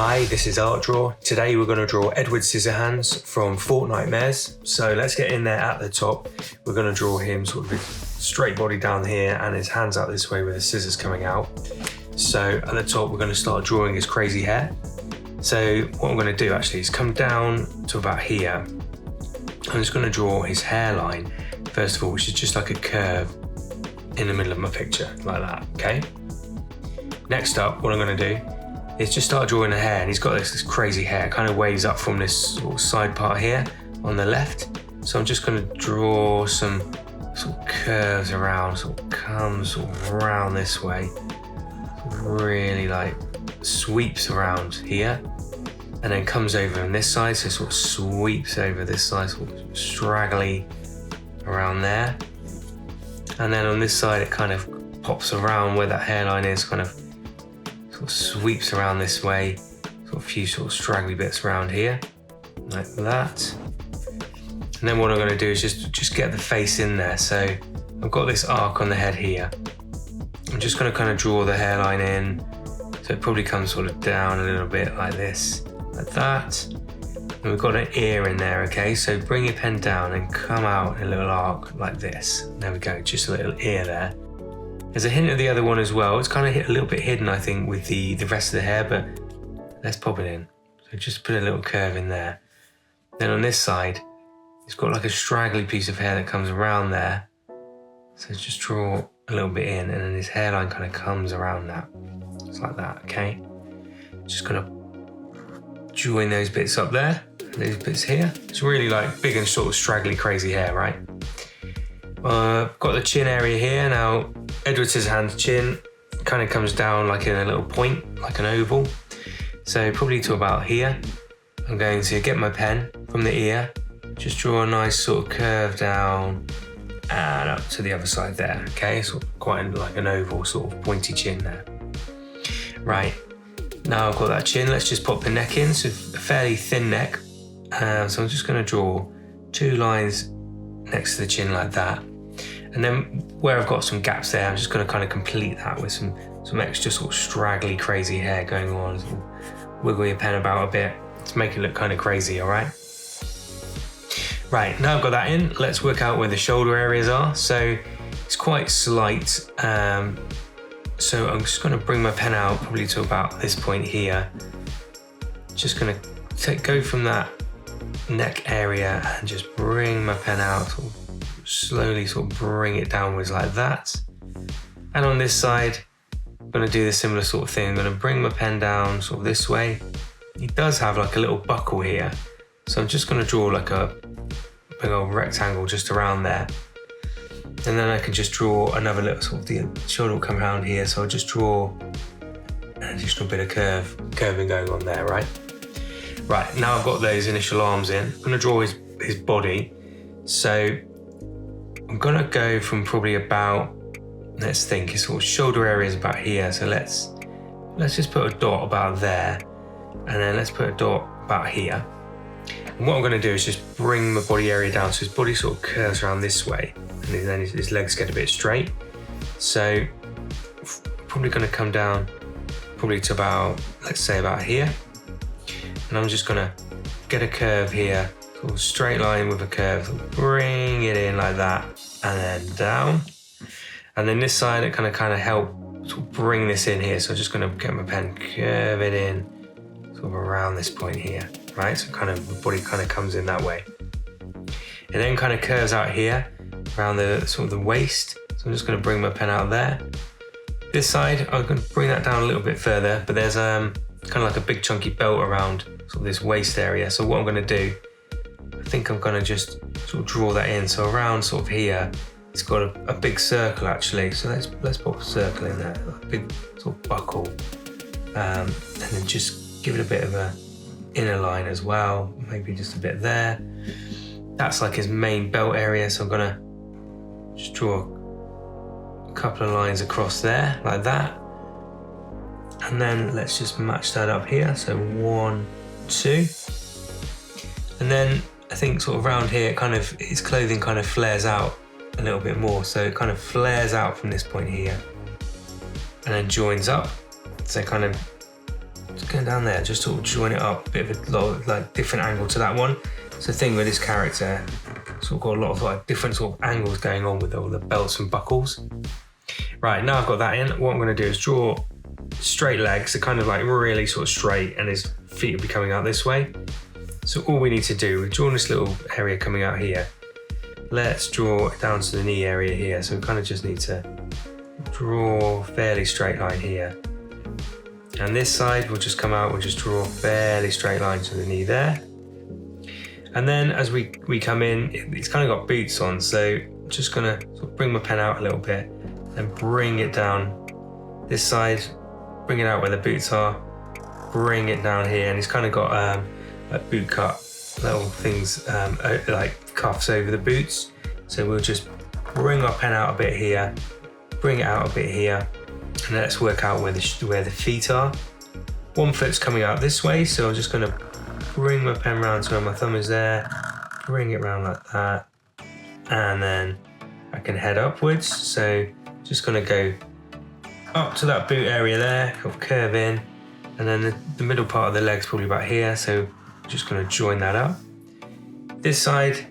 Hi, this is Art Draw. Today we're going to draw Edward Scissorhands from Fortnitemares. So let's get in there at the top. We're going to draw him sort of with straight body down here and his hands out this way with the scissors coming out. So at the top we're going to start drawing his crazy hair. So what I'm going to do actually is come down to about here. I'm just going to draw his hairline first of all, which is just like a curve in the middle of my picture, like that, okay? Next up, what I'm going to do is just start drawing the hair, and he's got this crazy hair, kind of waves up from this sort of side part here on the left. So I'm just going to draw some sort of curves around, sort of comes sort of around this way, really like sweeps around here, and then comes over on this side, so sort of sweeps over this side, sort of straggly around there. And then on this side, it kind of pops around where that hairline is, kind of sort of sweeps around this way, sort of a few sort of straggly bits around here, like that. And then what I'm going to do is just get the face in there. So I've got this arc on the head here. I'm just going to kind of draw the hairline in, so it probably comes sort of down a little bit like this, like that. And we've got an ear in there, okay? So bring your pen down and come out in a little arc like this. There we go, just a little ear there. There's a hint of the other one as well. It's kind of a little bit hidden, I think, with the rest of the hair, but let's pop it in. So just put a little curve in there. Then on this side, it's got like a straggly piece of hair that comes around there. So just draw a little bit in, and then his hairline kind of comes around that. Just like that, okay? Just gonna join those bits up there, those bits here. It's really like big and sort of straggly, crazy hair, right? Got the chin area here. Now, Edward Scissorhands' chin kind of comes down like in a little point, like an oval. So probably to about here. I'm going to get my pen from the ear, just draw a nice sort of curve down and up to the other side there, okay? Sort of quite like an oval sort of pointy chin there. Right, now I've got that chin, let's just pop the neck in. So a fairly thin neck. So I'm just gonna draw two lines next to the chin like that. And then where I've got some gaps there, I'm just going to kind of complete that with some extra sort of straggly, crazy hair going on. Sort of wiggle your pen about a bit to make it look kind of crazy, all right? Right, now I've got that in, let's work out where the shoulder areas are. So it's quite slight. So I'm just going to bring my pen out probably to about this point here. Just going to go from that neck area and just bring my pen out, sort of slowly sort of bring it downwards like that. And on this side, I'm going to do the similar sort of thing. I'm going to bring my pen down sort of this way. It does have like a little buckle here. So I'm just going to draw like a big old rectangle just around there. And then I can just draw another little sort of, the shoulder will come around here. So I'll just draw an additional bit of curving going on there, right? Right, now I've got those initial arms in. I'm going to draw his body. So I'm going to go from probably about, let's think, his sort of shoulder area is about here. So let's just put a dot about there. And then let's put a dot about here. And what I'm going to do is just bring my body area down. So his body sort of curves around this way. And then his legs get a bit straight. So probably going to come down probably to about, let's say about here. And I'm just gonna get a curve here, sort of straight line with a curve, bring it in like that, and then down. And then this side, it kind of help sort of bring this in here. So I'm just gonna get my pen, curve it in, sort of around this point here, right? So kind of the body kind of comes in that way. It then kind of curves out here, around the sort of the waist. So I'm just gonna bring my pen out there. This side, I'm gonna bring that down a little bit further, but there's kind of like a big chunky belt around sort of this waist area. So what I'm going to do, I think I'm going to just sort of draw that in. So around sort of here, it's got a big circle actually. So let's put a circle in there, a big sort of buckle, and then just give it a bit of a inner line as well. Maybe just a bit there. That's like his main belt area. So I'm going to just draw a couple of lines across there like that. And then let's just match that up here. So 1, 2. And then I think sort of around here, his clothing kind of flares out a little bit more. So it kind of flares out from this point here and then joins up. So kind of just going down there, just sort of join it up, a bit of a like different angle to that one. It's the thing with this character, sort of got a lot of like different sort of angles going on with all the belts and buckles. Right, now I've got that in, what I'm going to do is draw straight legs, so kind of like really sort of straight, and his feet will be coming out this way. So all we need to do, we've drawn this little area coming out here. Let's draw it down to the knee area here. So we kind of just need to draw a fairly straight line here. And this side will just come out, we'll just draw a fairly straight line to the knee there. And then as we come in, it's kind of got boots on, so I'm just gonna sort of bring my pen out a little bit and bring it down this side, bring it out where the boots are, bring it down here, and he's kind of got like boot cut little things like cuffs over the boots. So we'll just bring our pen out a bit here, bring it out a bit here, and let's work out where the feet are. One foot's coming out this way, so I'm just going to bring my pen round to where my thumb is there, bring it round like that, and then I can head upwards. So just going to go up to that boot area there, curve in, and then the middle part of the leg's probably about here, so just going to join that up. This side,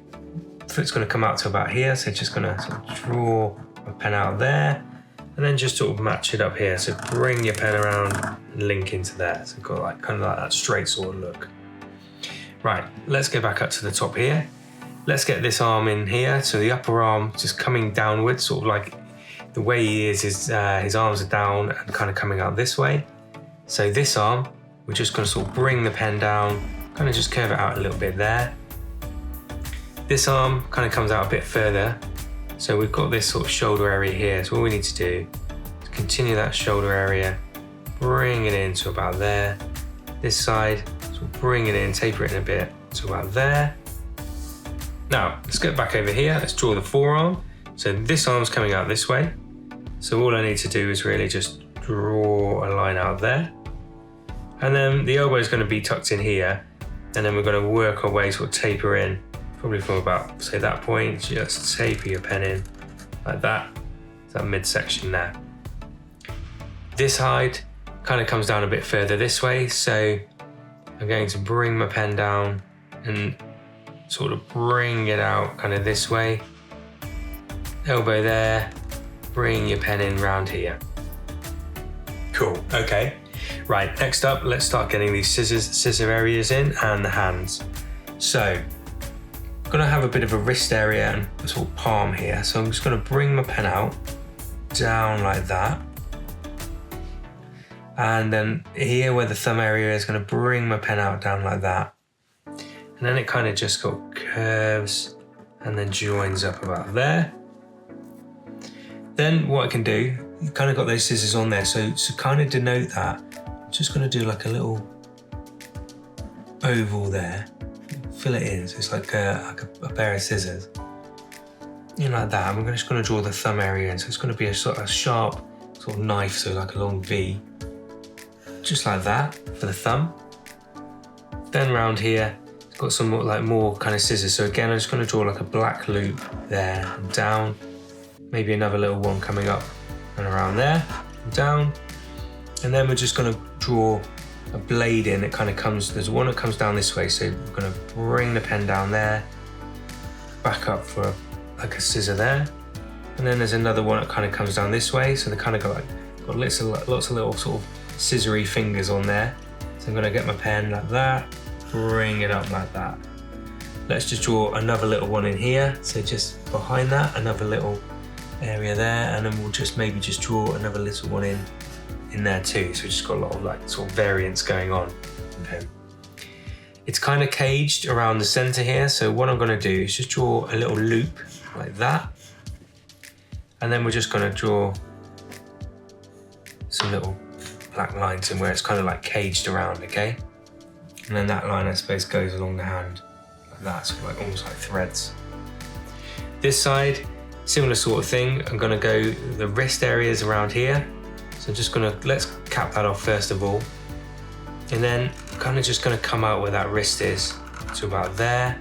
foot's going to come out to about here, so just going to sort of draw my pen out there, and then just sort of match it up here. So bring your pen around and link into there. So got like kind of like that straight sort of look. Right, let's go back up to the top here. Let's get this arm in here. So the upper arm just coming downwards, sort of like the way he is, his arms are down and kind of coming out this way. So this arm, we're just going to sort of bring the pen down, kind of just curve it out a little bit there. This arm kind of comes out a bit further. So we've got this sort of shoulder area here. So all we need to do is continue that shoulder area, bring it in to about there. This side, so bring it in, taper it in a bit to about there. Now, let's get back over here. Let's draw the forearm. So this arm's coming out this way. So all I need to do is really just draw a line out there. And then the elbow is going to be tucked in here. And then we're going to work our way, sort of taper in, probably from about, say, that point. Just taper your pen in like that. That midsection there. This side kind of comes down a bit further this way. So I'm going to bring my pen down and sort of bring it out kind of this way. Elbow there, bring your pen in round here. Cool, okay. Right, next up, let's start getting these scissor areas in and the hands. So, I'm gonna have a bit of a wrist area and a sort of palm here. So I'm just gonna bring my pen out, down like that. And then here where the thumb area is, gonna bring my pen out down like that. And then it kind of just sort of curves and then joins up about there. Then what I can do, you've kind of got those scissors on there, so to kind of denote that, I'm just going to do like a little oval there, fill it in, so it's like a pair of scissors. And like that, I'm just going to draw the thumb area in, so it's going to be a sort of sharp sort of knife, so like a long V, just like that for the thumb. Then around here, it's got some more kind of scissors, so again I'm just going to draw like a black loop there and down. Maybe another little one coming up and around there, and down. And then we're just gonna draw a blade in. It kind of comes, there's one that comes down this way. So we're gonna bring the pen down there, back up for like a scissor there. And then there's another one that kind of comes down this way. So they kind of got lots of little sort of scissory fingers on there. So I'm gonna get my pen like that, bring it up like that. Let's just draw another little one in here. So just behind that, another little area there, and then we'll just maybe just draw another little one in there too. So we've just got a lot of like sort of variance going on. Okay. It's kind of caged around the center here. So what I'm going to do is just draw a little loop like that, and then we're just going to draw some little black lines in where it's kind of like caged around. Okay, and then that line I suppose goes along the hand like that, so like almost like threads. This side, similar sort of thing. I'm gonna go the wrist areas around here. So I'm just gonna, let's cap that off first of all. And then I'm kind of just gonna come out where that wrist is to about there.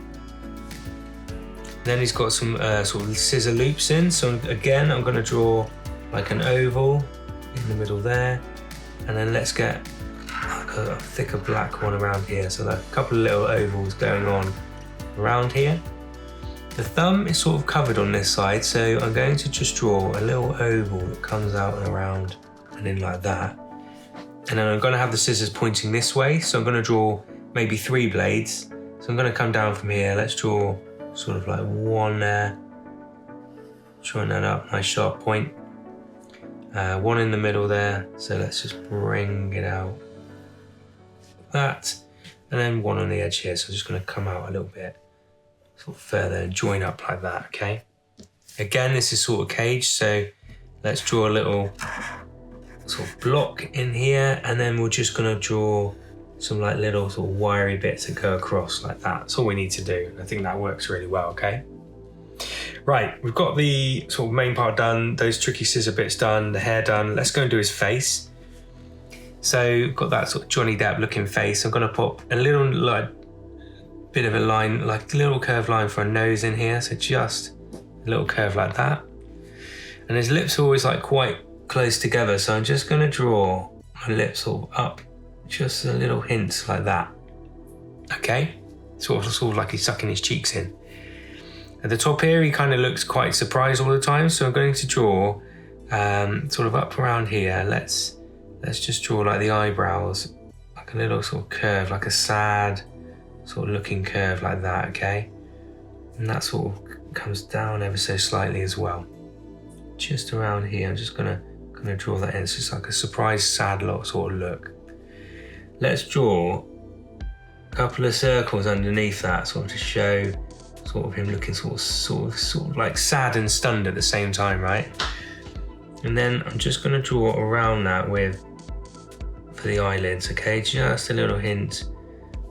Then he's got some sort of scissor loops in. So again, I'm gonna draw like an oval in the middle there. And then let's get kind a thicker black one around here. So there are a couple of little ovals going on around here. The thumb is sort of covered on this side, so I'm going to just draw a little oval that comes out and around and in like that. And then I'm going to have the scissors pointing this way, so I'm going to draw maybe 3 blades. So I'm going to come down from here. Let's draw sort of like one there. Join that up, nice sharp point. One in the middle there, so let's just bring it out. That, and then one on the edge here, so I'm just going to come out a little bit sort of further and join up like that, okay? Again, this is sort of caged, so let's draw a little sort of block in here, and then we're just going to draw some like little sort of wiry bits that go across like that. That's all we need to do. I think that works really well, okay? Right, we've got the sort of main part done, those tricky scissor bits done, the hair done. Let's go and do his face. So got that sort of Johnny Depp looking face. I'm going to pop a little like bit of a line, like a little curved line for a nose in here. So just a little curve like that. And his lips are always like quite close together. So I'm just going to draw my lips sort of up, just a little hint like that. Okay, sort of like he's sucking his cheeks in. At the top here, he kind of looks quite surprised all the time. So I'm going to draw sort of up around here. Let's just draw like the eyebrows, like a little sort of curve, like a sad sort of looking curve like that, okay? And that sort of comes down ever so slightly as well. Just around here, I'm just gonna draw that in. It's just like a surprised sad sort of look. Let's draw a couple of circles underneath that, sort of to show sort of him looking sort of like sad and stunned at the same time, right? And then I'm just going to draw around that for the eyelids, okay? Just a little hint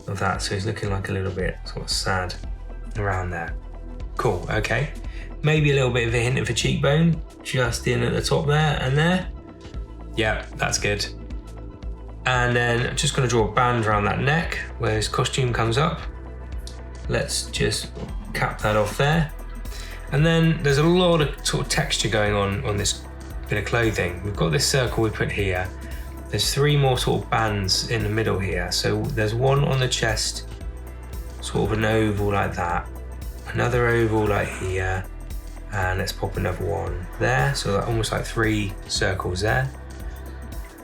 of that, so he's looking like a little bit sort of sad around there. Cool, okay. Maybe a little bit of a hint of a cheekbone, just in at the top there and there. Yeah, that's good. And then I'm just going to draw a band around that neck where his costume comes up. Let's just cap that off there. And then there's a lot of sort of texture going on this bit of clothing. We've got this circle we put here. There's 3 more sort of bands in the middle here. So there's one on the chest, sort of an oval like that. Another oval like here. And let's pop another one there. So almost like 3 circles there.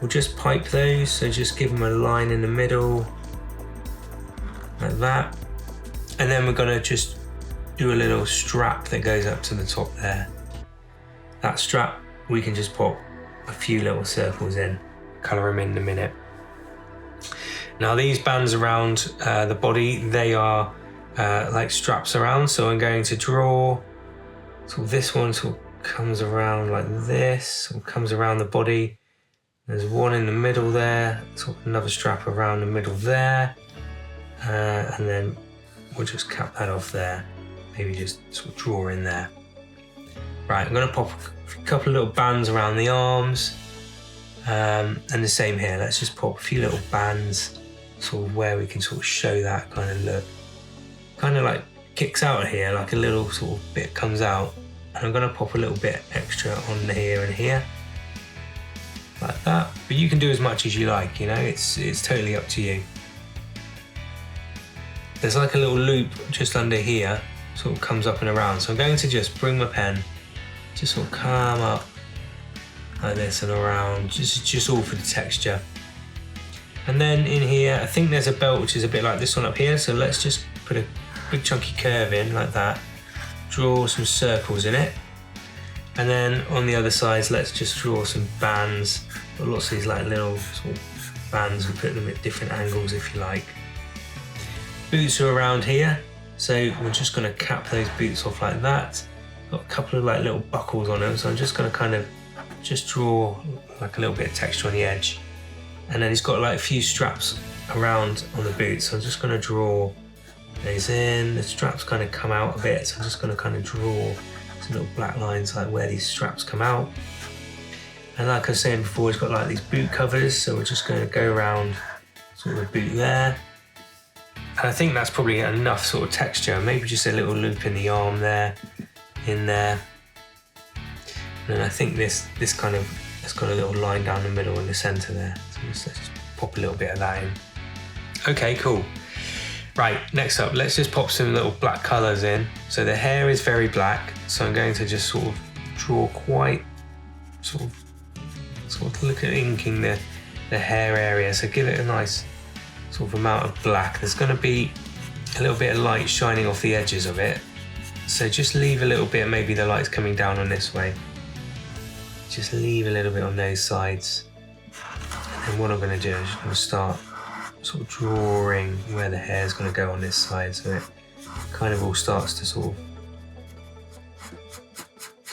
We'll just pipe those. So just give them a line in the middle like that. And then we're gonna just do a little strap that goes up to the top there. That strap, we can just pop a few little circles in, colour them in a minute. Now these bands around the body, they are like straps around. So I'm going to draw, so this one sort of comes around like this, or comes around the body. There's one in the middle there, sort of another strap around the middle there. And then we'll just cap that off there. Maybe just sort of draw in there. Right, I'm gonna pop a couple of little bands around the arms. And the same here, let's just pop a few little bands sort of where we can sort of show that kind of look. Kind of like kicks out here, like a little sort of bit comes out. And I'm gonna pop a little bit extra on here and here. Like that. But you can do as much as you like, you know, it's totally up to you. There's like a little loop just under here, sort of comes up and around. So I'm going to just bring my pen, just sort of come up like this and around, just all for the texture. And then in here, I think there's a belt which is a bit like this one up here. So let's just put a big chunky curve in like that, draw some circles in it. And then on the other sides, let's just draw some bands. Got lots of these like little sort of bands, we put them at different angles if you like. Boots are around here, so we're just going to cap those boots off like that. Got a couple of like little buckles on them, so I'm just going to kind of just draw like a little bit of texture on the edge. And then he's got like a few straps around on the boots, so I'm just going to draw those in. The straps kind of come out a bit, so I'm just going to kind of draw some little black lines like where these straps come out. And like I was saying before, he's got like these boot covers, so we're just going to go around sort of the boot there. And I think that's probably enough sort of texture. Maybe just a little loop in the arm there, in there. And then I think this kind of, it's got a little line down the middle in the center there. So let's just pop a little bit of that in. Okay, cool. Right, next up, let's just pop some little black colours in. So the hair is very black, so I'm going to just sort of draw quite, sort of look at inking the hair area. So give it a nice sort of amount of black. There's going to be a little bit of light shining off the edges of it. So just leave a little bit, maybe the light's coming down on this way. Just leave a little bit on those sides. And then what I'm going to do is I'm going to start sort of drawing where the hair is going to go on this side, so it kind of all starts to sort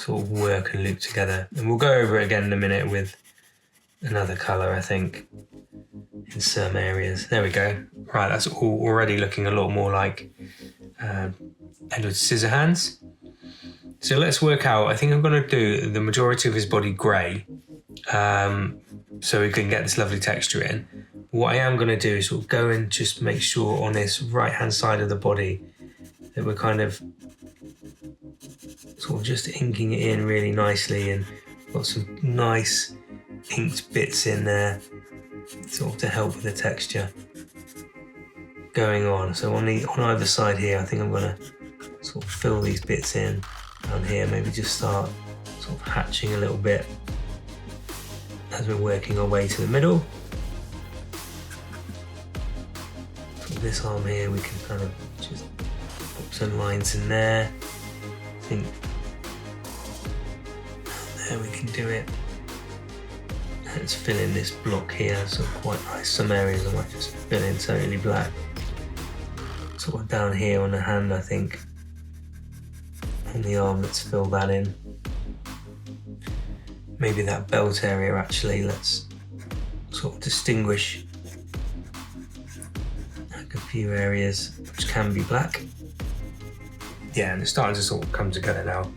of work and loop together. And we'll go over it again in a minute with another colour, I think, in some areas. There we go. Right, that's all already looking a lot more like Edward Scissorhands. So let's work out. I think I'm going to do the majority of his body grey, so we can get this lovely texture in. What I am going to do is sort of go and just make sure on this right hand side of the body that we're kind of sort of just inking it in really nicely, and got some nice inked bits in there sort of to help with the texture going on. So on either side here, I think I'm going to sort of fill these bits in down here, maybe just start sort of hatching a little bit as we're working our way to the middle. So this arm here, we can kind of just put some lines in there. I think there we can do it. Let's fill in this block here, so quite nice. Some areas I might just fill in totally black. Sort of down here on the hand, I think. On the arm, let's fill that in. Maybe that belt area actually, let's sort of distinguish like a few areas which can be black. Yeah, and it's starting to sort of come together now.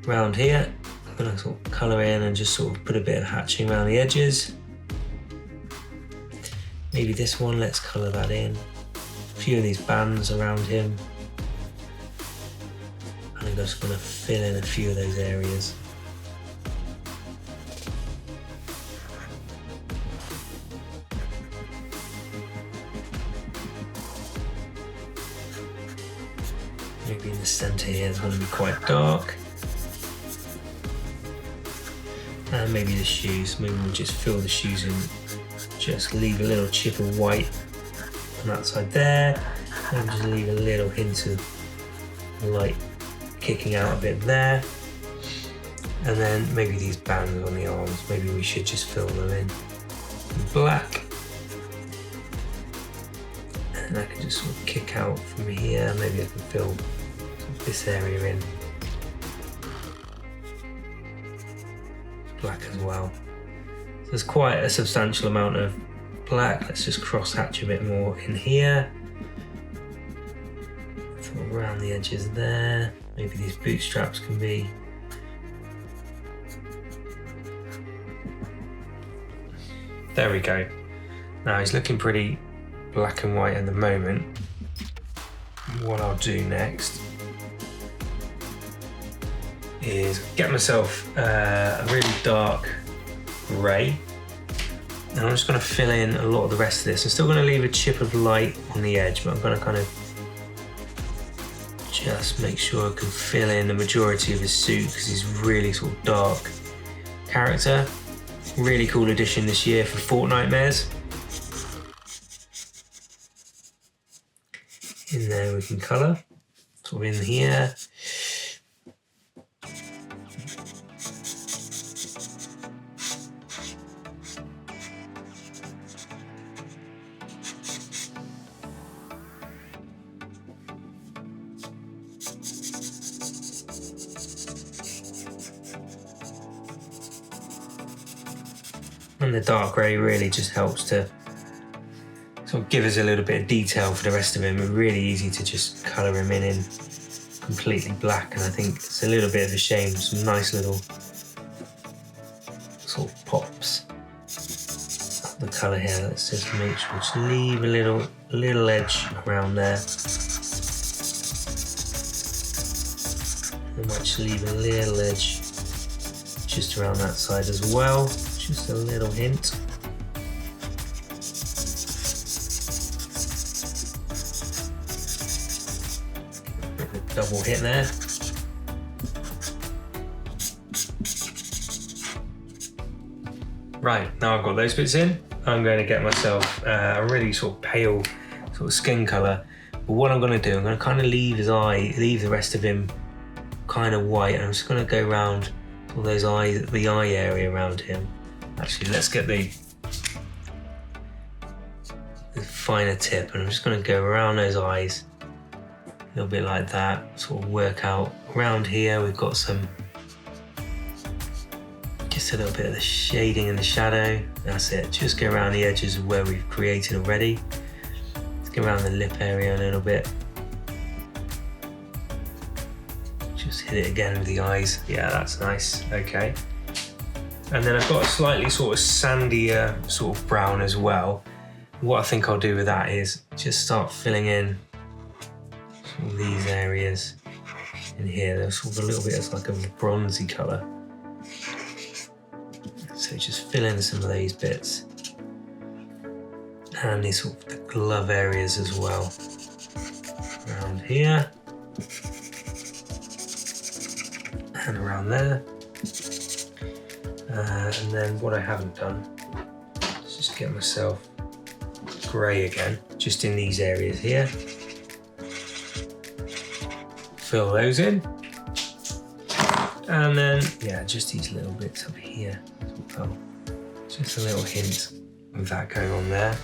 Round here, I'm going to sort of colour in and just sort of put a bit of hatching around the edges. Maybe this one, let's colour that in. A few of these bands around him. And I'm just going to fill in a few of those areas. Maybe in the centre here, it's going to be quite dark. And maybe the shoes, maybe we'll just fill the shoes in, just leave a little chip of white on that side there, and just leave a little hint of light kicking out a bit there. And then maybe these bands on the arms, maybe we should just fill them in black. And I can just sort of kick out from here, maybe I can fill this area in black as well. So there's quite a substantial amount of black. Let's just cross hatch a bit more in here. So around the edges there. Maybe these bootstraps can be. There we go. Now he's looking pretty black and white at the moment. What I'll do next is get myself a really dark grey, and I'm just going to fill in a lot of the rest of this. I'm still going to leave a chip of light on the edge, but I'm going to kind of just make sure I can fill in the majority of his suit because he's really sort of dark character. Really cool addition this year for Fortnitemares. In there we can colour, sort of in here. And the dark grey really just helps to sort of give us a little bit of detail for the rest of him. It's really easy to just colour him in completely black, and I think it's a little bit of a shame. Some nice little sort of pops of the colour here. Let's just make sure, just leave a little edge around there. I might just leave a little edge just around that side as well. Just a little hint. double hit there. Right, now I've got those bits in, I'm going to get myself a really sort of pale sort of skin colour. But what I'm going to do, I'm going to kind of leave the rest of him kind of white, and I'm just going to go around all those eyes, the eye area around him. Actually, let's get the finer tip, and I'm just going to go around those eyes a little bit like that, sort of work out around here. We've got some, just a little bit of the shading and the shadow. That's it, just go around the edges of where we've created already. Let's go around the lip area a little bit. Just hit it again with the eyes. Yeah, that's nice, okay. And then I've got a slightly sort of sandier sort of brown as well. What I think I'll do with that is just start filling in sort of these areas in here. They're sort of a little bit of like a bronzy colour. So just fill in some of these bits. And these sort of the glove areas as well. Around here. And around there. And then what I haven't done is just get myself grey again, just in these areas here. Fill those in. And then, yeah, just these little bits up here as well. Just a little hint of that going on there.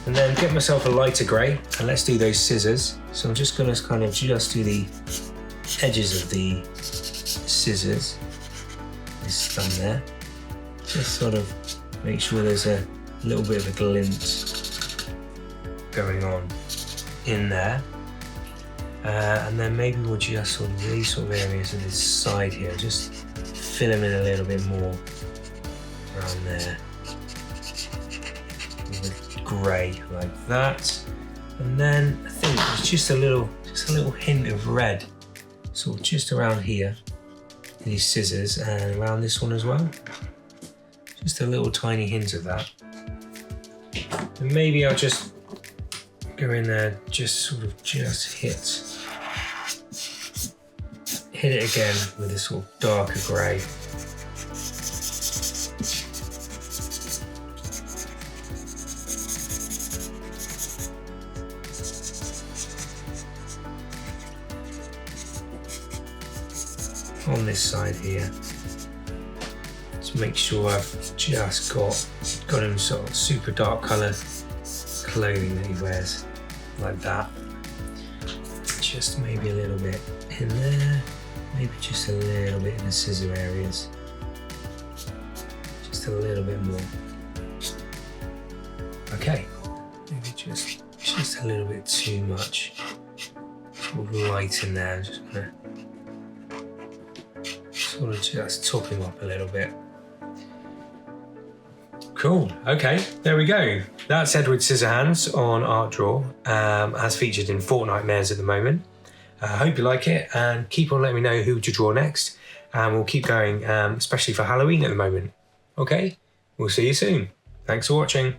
And then get myself a lighter grey, and let's do those scissors. So I'm just going to kind of just do the edges of the scissors. This thumb there. Just sort of make sure there's a little bit of a glint going on in there. And then maybe we'll just sort of these sort of areas of this side here, just fill them in a little bit more around there. With grey like that. And then I think there's just a little hint of red, sort of just around here. These scissors, and around this one as well. Just a little tiny hint of that. And maybe I'll just go in there, just sort of just hit it again with this sort of darker grey. On this side here, to make sure I've just got him sort of super dark coloured clothing that he wears, like that. Just maybe a little bit in there, maybe just a little bit in the scissor areas, just a little bit more. Okay, maybe just a little bit too much sort of light in there. I'm just gonna sort of just top him up a little bit. Cool, okay, there we go. That's Edward Scissorhands on Art Draw, as featured in Fortnitemares at the moment. I hope you like it, and keep on letting me know who to draw next, and we'll keep going, especially for Halloween at the moment. Okay, we'll see you soon. Thanks for watching.